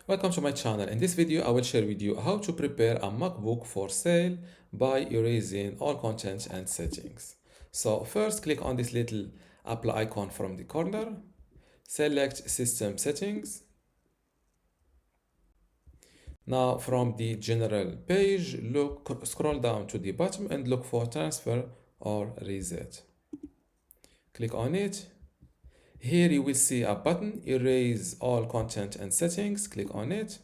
Welcome to my channel. In this video, I will share with you how to prepare a MacBook for sale by erasing all contents and settings. So first, click on this little Apple icon from the corner. Select System Settings. Now from the general page, scroll down to the bottom and look for Transfer or Reset. Click on it. Here you will see a button, Erase All Content and Settings. Click on it.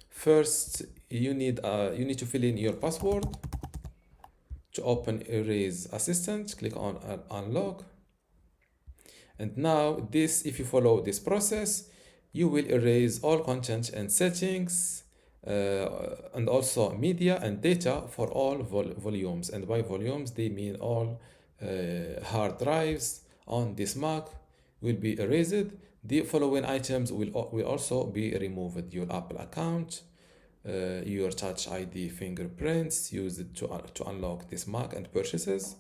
First, you need to fill in your password. To open Erase Assistant, click on Unlock. And now if you follow this process, you will erase all content and settings and also media and data for all volumes. And by volumes, they mean all hard drives on this Mac will be erased. The following items will also be removed: your Apple account, your Touch ID fingerprints used to unlock this Mac and purchases,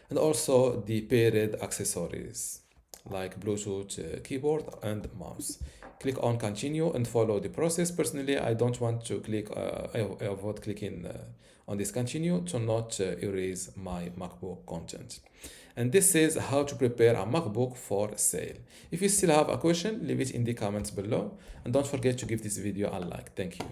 and also the paired accessories like Bluetooth keyboard and mouse. Click on continue and follow the process. Personally, I don't want to click, I avoid clicking on this continue to not erase my MacBook content. And this is how to prepare a MacBook for sale. If you still have a question, leave it in the comments below, and don't forget to give this video a like. Thank you.